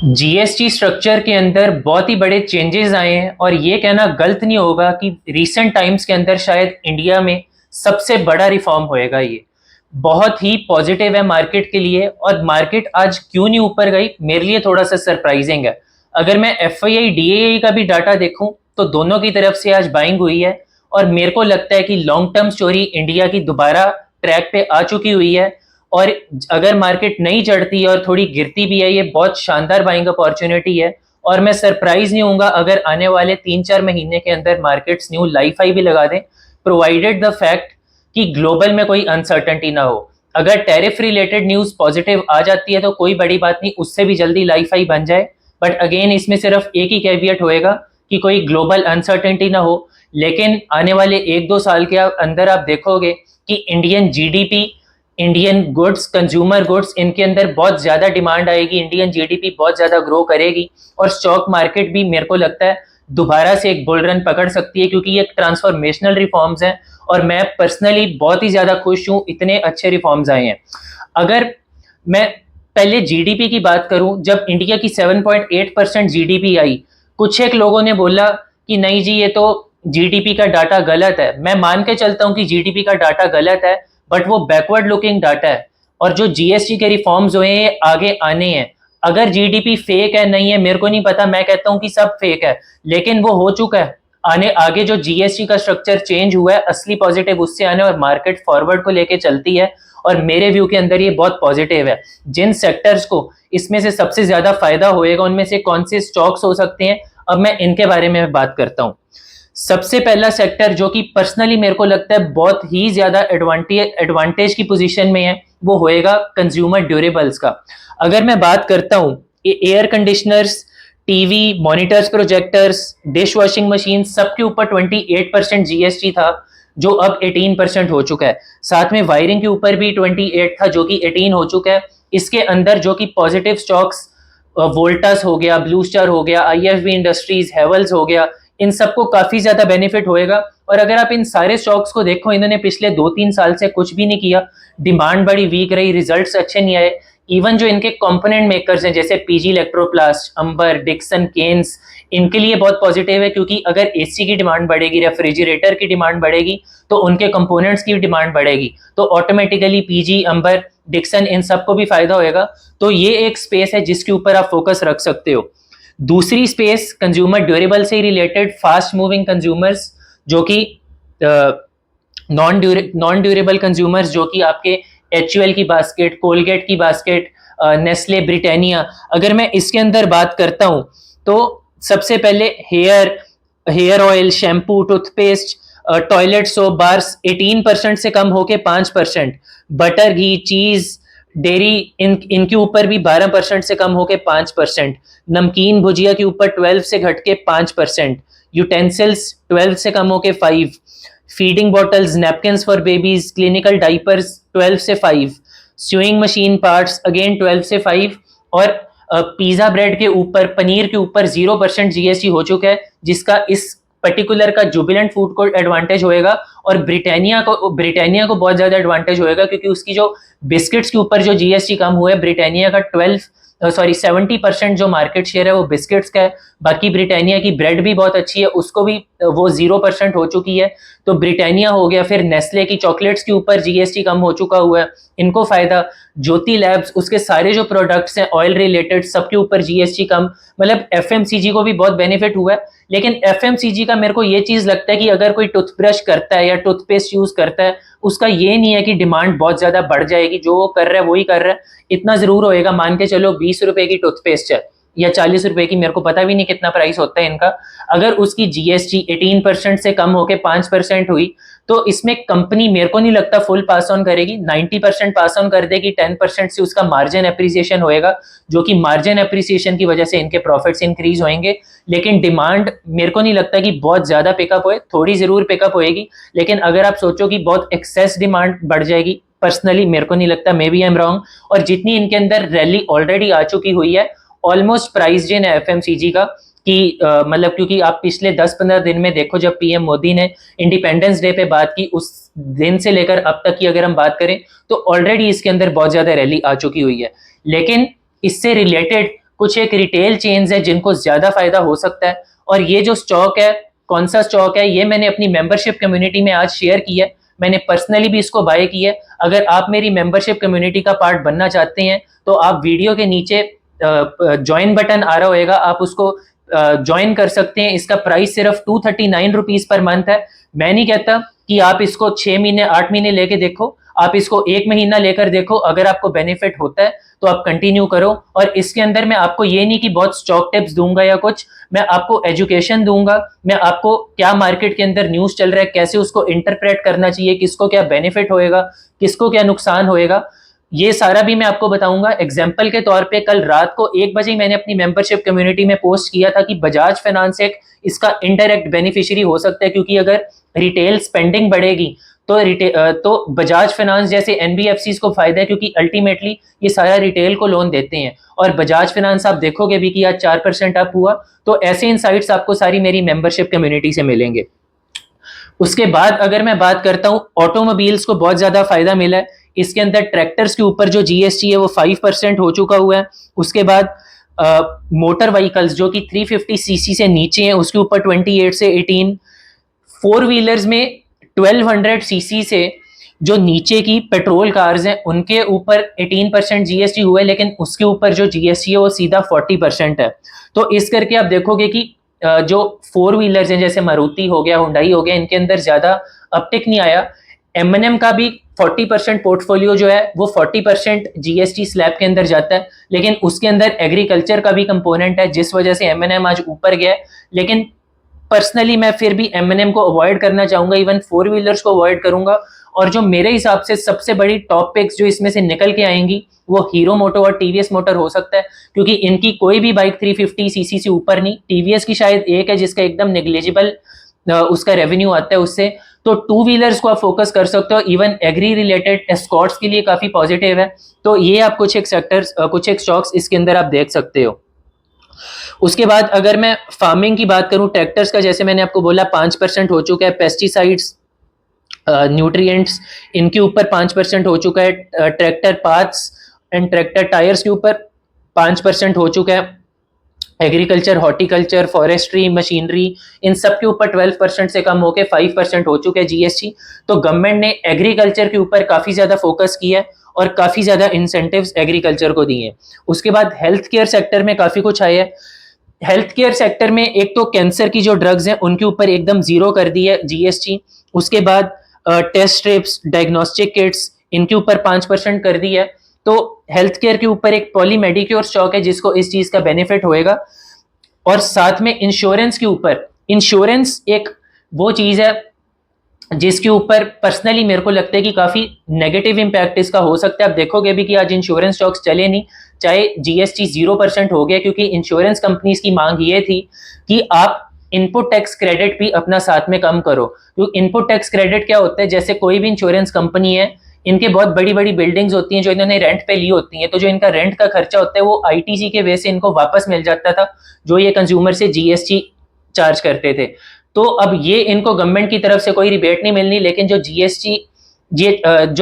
GST structure के अंदर बहुत ही बड़े चेंजेस आए हैं और ये कहना गलत नहीं होगा कि रीसेंट टाइम्स के अंदर शायद इंडिया में सबसे बड़ा रिफॉर्म होएगा। ये बहुत ही पॉजिटिव है मार्केट के लिए। और मार्केट आज क्यों नहीं ऊपर गई, मेरे लिए थोड़ा सा सरप्राइजिंग है। अगर मैं एफआईआई डीएआई का भी डाटा देखूं तो दोनों की तरफ से आज बाइंग हुई है। और मेरे को लगता है कि लॉन्ग टर्म स्टोरी इंडिया की दोबारा ट्रैक पे आ चुकी हुई है। और अगर मार्केट नहीं चढ़ती और थोड़ी गिरती भी है, ये बहुत शानदार बाइंग अपॉर्चुनिटी है। और मैं सरप्राइज नहीं होऊंगा अगर आने वाले 3-4 महीने के अंदर मार्केट्स न्यू लाइफ हाई भी लगा दें, प्रोवाइडेड द फैक्ट कि ग्लोबल में कोई अनसर्टेनिटी ना हो। अगर टैरिफ रिलेटेड न्यूज पॉजिटिव आ जाती है तो कोई बड़ी बात नहीं, उससे भी जल्दी लाइफ हाई बन जाए। बट अगेन इसमें सिर्फ एक ही कैवियट होएगा कि कोई ग्लोबल अनसर्टेनिटी ना हो। लेकिन आने वाले 1-2 साल के अंदर आप देखोगे कि Indian GDP, Indian goods, consumer goods, इनके अंदर बहुत ज्यादा डिमांड आएगी, इंडियन जीडीपी बहुत ज्यादा ग्रो करेगी। और स्टॉक मार्केट भी मेरे को लगता है दोबारा से एक बुल रन पकड़ सकती है, क्योंकि ये ट्रांसफॉर्मेशनल रिफॉर्म्स हैं। और मैं पर्सनली बहुत ही ज्यादा खुश हूं, इतने अच्छे रिफॉर्म्स आए हैं। अगर मैं पहले जीडीपी की बात करूं, जब इंडिया की 7.8% जीडीपी आई, कुछ एक लोगों ने बोला कि नहीं जी ये तो जीडीपी का डाटा गलत है। मैं मान के चलता हूं कि जीडीपी का डाटा गलत है, बट वो बैकवर्ड लुकिंग डाटा है। और जो जीएसटी के रिफॉर्म्स हुए हैं आगे आने हैं। अगर जीडीपी फेक है नहीं है मेरे को नहीं पता, मैं कहता हूं कि सब फेक है, लेकिन वो हो चुका है। आने आगे जो जीएसटी का स्ट्रक्चर चेंज हुआ है, असली पॉजिटिव उससे आने, और मार्केट फॉरवर्ड को लेके चलती है। और मेरे व्यू के अंदर ये बहुत पॉजिटिव है। जिन सेक्टर्स को इसमें से सबसे ज्यादा फायदा होएगा उनमें से कौन से स्टॉक्स हो सकते हैं, अब मैं इनके बारे में बात करता हूं। सबसे पहला सेक्टर जो कि पर्सनली मेरे को लगता है बहुत ही ज्यादा एडवांटेज की पोजीशन में है, वो होएगा कंज्यूमर ड्यूरेबल्स का। अगर मैं बात करता हूं air conditioners, TV, monitors, projectors, dish washing machine, सबके ऊपर 28% जीएसटी था, जो अब 18% हो चुका है। साथ में वायरिंग के ऊपर भी 28 था, जो कि 18 हो चुका है। इसके अंदर जो कि पॉजिटिव स्टॉक्स, वोल्टास हो गया, ब्लू स्टार हो गया, आईएफबी इंडस्ट्रीज, हेवल्स हो गया, इन सबको काफी ज्यादा बेनिफिट होएगा। और अगर आप इन सारे स्टॉक्स को देखो, इन्होंने पिछले 2-3 साल से कुछ भी नहीं किया, डिमांड बड़ी वीक रही, रिजल्ट्स अच्छे नहीं आए। इवन जो इनके कंपोनेंट मेकर्स हैं जैसे पीजी इलेक्ट्रोप्लास्ट, अंबर, डिक्सन, केन्स, इनके लिए बहुत पॉजिटिव है, क्योंकि अगर एसी की डिमांड बढ़ेगी, रेफ्रिजरेटर की डिमांड बढ़ेगी, तो उनके कंपोनेंट्स की डिमांड बढ़ेगी, तो ऑटोमेटिकली पीजी, अंबर, डिक्सन, इन सबको भी फायदा होएगा। तो ये एक स्पेस है जिसके ऊपर आप फोकस रख सकते हो। दूसरी स्पेस कंज्यूमर ड्यूरेबल से रिलेटेड, फास्ट मूविंग कंज्यूमर्स, जो कि नॉन ड्यूरेबल कंज्यूमर्स, जो कि आपके एचयूएल की बास्केट, कोलगेट की बास्केट, नेस्ले, ब्रिटानिया। अगर मैं इसके अंदर बात करता हूं तो सबसे पहले hair oil, shampoo, toothpaste, toilet soap bars 18% से कम होके 5%, बटर, घी, चीज, डेयरी, इनके ऊपर भी 12% से कम होके 5%, नमकीन भुजिया के ऊपर 12 से घट के 5%, यूटेंसिल्स 12 से कम होके 5, feeding bottles, napkins for babies, clinical diapers 12 से 5, स्यूइंग मशीन पार्ट्स अगेन 12 से 5। और पिज्जा ब्रेड के ऊपर, पनीर के ऊपर 0% जीएसटी हो चुका है, जिसका इस पर्टिकुलर का जुबिलेंट फूड को एडवांटेज होएगा। और ब्रिटानिया को बहुत ज्यादा एडवांटेज होएगा, क्योंकि उसकी जो बिस्किट्स के ऊपर जो जीएसटी कम हुआ है, ब्रिटानिया का 70% जो मार्केट शेयर है वो बिस्किट्स का है। बाकी ब्रिटानिया की ब्रेड भी बहुत अच्छी है, उसको भी वो 0% हो चुकी है। तो ब्रिटानिया हो गया। फिर नेस्ले की चॉकलेट्स के ऊपर जीएसटी कम हो चुका हुआ है, इनको फायदा। ज्योति लैब्स, उसके सारे जो प्रोडक्ट्स हैं ऑयल रिलेटेड, सबके ऊपर जीएसटी कम, मतलब एफएमसीजी को भी बहुत बेनिफिट हुआ है। लेकिन एफएमसीजी का मेरे को ये चीज लगता है कि अगर कोई टूथब्रश करता है या टूथपेस्ट यूज करता है, उसका ये नहीं है कि डिमांड बहुत ज्यादा बढ़ जाएगी, जो वो कर रहा है वही कर रहा है। इतना जरूर होएगा, मान के चलो 20 रुपए की टूथपेस्ट है या 40 रुपए की, मेरे को पता भी नहीं कितना प्राइस होता है इनका। अगर उसकी जीएसटी 18% से कम होके 5% हुई, तो इसमें कंपनी मेरे को नहीं लगता फुल पास ऑन करेगी, 90% पास ऑन कर देगी, 10% से उसका मार्जिन एप्रिसिएशन होएगा, जो कि मार्जिन एप्रिसिएशन की वजह से इनके प्रॉफिट्स इंक्रीज होंगे। लेकिन डिमांड मेरे को नहीं लगता कि बहुत ज्यादा पिकअप होए, थोड़ी जरूर पिकअप होएगी। लेकिन अगर आप सोचो कि बहुत एक्सेस डिमांड बढ़ जाएगी, पर्सनली मेरे को नहीं लगता, maybe I am wrong. और जितनी इनके अंदर रैली ऑलरेडी आ चुकी हुई है, ऑलमोस्ट प्राइस इन है एफएमसीजी का, कि मतलब क्योंकि आप पिछले 10-15 दिन में देखो, जब पीएम मोदी ने इंडिपेंडेंस डे पे बात की, उस दिन से लेकर अब तक की अगर हम बात करें, तो ऑलरेडी इसके अंदर बहुत ज्यादा रैली आ चुकी हुई है। लेकिन इससे रिलेटेड कुछ एक रिटेल चेन्स है जिनको ज्यादा फायदा हो सकता है। और ये जो स्टॉक है, कौन सा स्टॉक है, ये मैंने अपनी मेंबरशिप कम्युनिटी में आज शेयर किया है। मैंने पर्सनली भी इसको बाय किया है। अगर आप मेरी मेंबरशिप कम्युनिटी का पार्ट बनना चाहते हैं तो आप वीडियो के नीचे ज्वाइन बटन आ रहा होगा, आप उसको ज्वाइन कर सकते हैं। इसका प्राइस सिर्फ 239 रुपीज पर मंथ है। मैं नहीं कहता कि आप इसको 6 महीने 8 महीने लेके देखो, आप इसको 1 महीना लेकर देखो। अगर आपको बेनिफिट होता है तो आप कंटिन्यू करो। और इसके अंदर मैं आपको ये नहीं कि बहुत स्टॉक टिप्स दूंगा या कुछ, मैं आपको एजुकेशन दूंगा। मैं आपको क्या मार्केट के अंदर न्यूज चल रहा है, कैसे उसको इंटरप्रेट करना चाहिए, किसको क्या बेनिफिट होएगा, किसको क्या नुकसान होएगा, ये सारा भी मैं आपको बताऊंगा। एग्जाम्पल के तौर पे कल रात को 1 बजे मैंने अपनी मेंबरशिप कम्युनिटी में पोस्ट किया था कि बजाज फाइनेंस एक इसका इनडायरेक्ट बेनिफिशियरी हो सकता है, क्योंकि अगर रिटेल स्पेंडिंग बढ़ेगी तो बजाज फाइनेंस जैसे एनबीएफसी को फायदा है, क्योंकि अल्टीमेटली ये सारा रिटेल को लोन देते हैं। और बजाज फाइनेंस आप देखोगे भी कि आज 4% अप हुआ। तो ऐसे इनसाइट्स आपको सारी मेरी मेंबरशिप कम्युनिटी से मिलेंगे। उसके बाद अगर मैं बात करता हूं, ऑटोमोबाइल्स को बहुत ज्यादा फायदा मिला है। इसके अंदर ट्रैक्टर्स के ऊपर जो जीएसटी है वो 5% हो चुका हुआ है। उसके बाद मोटर व्हीकल्स जो कि 350 सीसी से नीचे हैं उसके ऊपर 28 से 18, फोर व्हीलर्स में 1200 सीसी से जो नीचे की पेट्रोल कार्स हैं उनके ऊपर 18% जीएसटी हुआ है, लेकिन उसके ऊपर जो जीएसटी है वो सीधा 40% है। तो इस करके आप देखोगे कि जो फोर व्हीलर्स हैं जैसे मारुति हो गया, हुंडई हो गया, इनके अंदर ज्यादा अपटिक नहीं आया। एमएनएम का भी 40% पोर्टफोलियो जो है वो 40% जीएसटी स्लैब के अंदर जाता है, लेकिन उसके अंदर एग्रीकल्चर का भी कंपोनेंट है जिस वजह से एमएनएम आज ऊपर गया है। लेकिन पर्सनली मैं फिर भी एमएनएम को अवॉइड करना चाहूंगा, इवन फोर व्हीलर्स को अवॉइड करूंगा। और जो मेरे हिसाब से सबसे बड़ी टॉप पिक्स जो इसमें से निकल के आएंगी वो हीरो मोटो और टीवीएस मोटर हो सकता है, क्योंकि इनकी कोई भी बाइक 350 सीसी से ऊपर नहीं। टीवीएस की शायद एक है जिसका एकदम नेग्लिजिबल उसका रेवेन्यू आता है उससे। तो टू व्हीलर्स को आप फोकस कर सकते हो। इवन एग्री रिलेटेड एस्कॉर्ट्स के लिए काफी पॉजिटिव है। तो ये आप कुछ एक सेक्टर्स कुछ एक स्टॉक्स इसके अंदर आप देख सकते हो। उसके बाद अगर मैं फार्मिंग की बात करूं, ट्रैक्टर्स का जैसे मैंने आपको बोला 5% हो चुका है। पेस्टिसाइड्स, न्यूट्रिएंट्स, इनके ऊपर 5% हो चुका है। Tractor parts and tractor tyres के ऊपर 5% हो चुका है। एग्रीकल्चर, हॉर्टिकल्चर, फॉरेस्ट्री, मशीनरी, इन सब के ऊपर 12% से कम होकर 5% हो चुके हैं जीएसटी। तो गवर्नमेंट ने एग्रीकल्चर के ऊपर काफी ज्यादा फोकस किया है और काफी ज्यादा इंसेंटिव्स एग्रीकल्चर को दिए हैं। उसके बाद हेल्थ केयर सेक्टर में काफी कुछ आया है। हेल्थ केयर सेक्टर में एक तो कैंसर की जो ड्रग्स हैं उनके ऊपर एकदम जीरो कर दी है जीएसटी। उसके बाद टेस्ट स्ट्रिप्स, डायग्नोस्टिक किट्स, इनके ऊपर 5% कर दी है। तो हेल्थ केयर के ऊपर एक पॉली मेडिक्योर स्टॉक है जिसको इस चीज का बेनिफिट होएगा। और साथ में इंश्योरेंस के ऊपर, इंश्योरेंस एक वो चीज है जिसके ऊपर पर्सनली मेरे को लगता है कि काफी नेगेटिव इंपैक्ट इसका हो सकता है। आप देखोगे भी कि आज इंश्योरेंस स्टॉक्स चले नहीं, चाहे जीएसटी 0% हो गया, क्योंकि इंश्योरेंस कंपनीज की मांग ये थी कि आप इनपुट टैक्स क्रेडिट भी अपना साथ में कम करो। क्योंकि इनपुट टैक्स क्रेडिट क्या होता है, जैसे कोई भी इंश्योरेंस कंपनी है, इनके बहुत बड़ी बड़ी बिल्डिंग्स होती हैं जो इन्होंने रेंट पे ली होती हैं। तो जो इनका रेंट का खर्चा होता है वो आईटीसी के वजह से इनको वापस मिल जाता था, जो ये कंज्यूमर से जीएसटी चार्ज करते थे। तो अब ये इनको गवर्नमेंट की तरफ से कोई रिबेट नहीं मिलनी, लेकिन जो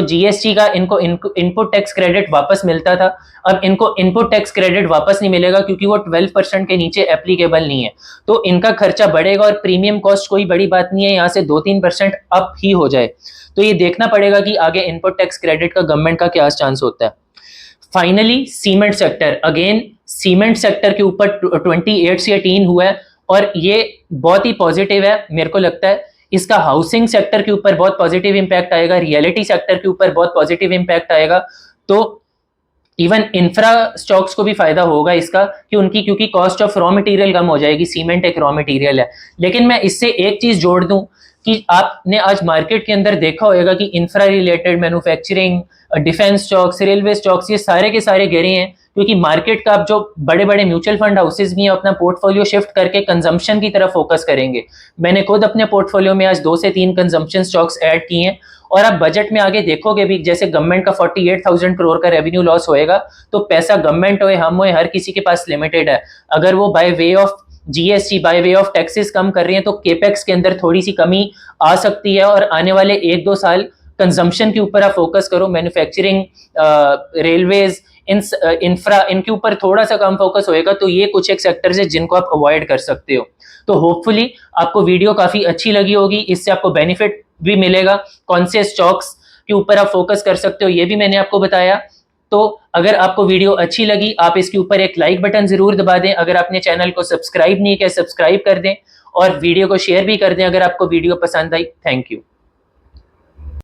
जीएसटी का इनको इनपुट टैक्स क्रेडिट वापस मिलता था, अब इनको इनपुट टैक्स क्रेडिट वापस नहीं मिलेगा क्योंकि वो 12% के नीचे एप्लीकेबल नहीं है। तो इनका खर्चा बढ़ेगा और प्रीमियम कॉस्ट कोई बड़ी बात नहीं है, यहाँ से 2-3% अप ही हो जाए। तो ये देखना पड़ेगा कि आगे इनपुट टैक्स क्रेडिट का गवर्नमेंट का क्या चांस होता है। Finally cement sector, again cement sector के ऊपर 28 से 18 हुआ है और ये बहुत ही पॉजिटिव है। मेरे को लगता है इसका हाउसिंग सेक्टर के ऊपर बहुत पॉजिटिव इंपैक्ट आएगा, रियलिटी सेक्टर के ऊपर बहुत पॉजिटिव इंपैक्ट आएगा। तो इवन इंफ्रा स्टॉक्स को भी फायदा होगा इसका कि उनकी क्योंकि कॉस्ट ऑफ रॉ मटेरियल कम हो जाएगी, सीमेंट एक रॉ मटेरियल है। लेकिन मैं इससे एक चीज जोड़ दूं कि आपने आज मार्केट के अंदर देखा होगा कि infra related manufacturing, defence stocks, railway stocks, ये सारे के सारे गिरे हैं क्योंकि मार्केट का अब जो बड़े बड़े म्यूचुअल फंड हाउसेज भी हैं अपना पोर्टफोलियो शिफ्ट करके कंजम्पशन की तरफ फोकस करेंगे। मैंने खुद अपने पोर्टफोलियो में आज 2 से 3 कंजम्पशन स्टॉक्स ऐड किए हैं। और आप बजट में आगे देखोगे भी, जैसे गवर्नमेंट का 48,000 करोड़ का रेवेन्यू लॉस होएगा, तो पैसा गवर्नमेंट होए, हम होए, हर किसी के पास लिमिटेड है। अगर वो by way of GST, by way of taxes कम कर रही है तो केपेक्स के अंदर थोड़ी सी कमी आ सकती है। और आने वाले 1-2 साल कंजम्पशन के ऊपर आप फोकस करो, मैन्युफैक्चरिंग, रेलवेज, इंफ्रा इनके ऊपर थोड़ा सा कम फोकस होएगा, तो ये कुछ एक सेक्टर्स है जिनको आप अवॉइड कर सकते हो। तो होपफुली आपको वीडियो काफी अच्छी लगी होगी, इससे आपको बेनिफिट भी मिलेगा। कौन से स्टॉक्स के ऊपर आप फोकस कर सकते हो ये भी मैंने आपको बताया। तो अगर आपको वीडियो अच्छी लगी, आप इसके ऊपर एक लाइक बटन जरूर दबा दें। अगर आपने चैनल को सब्सक्राइब नहीं किया, सब्सक्राइब कर दें और वीडियो को शेयर भी कर दें अगर आपको वीडियो पसंद आई। Thank you.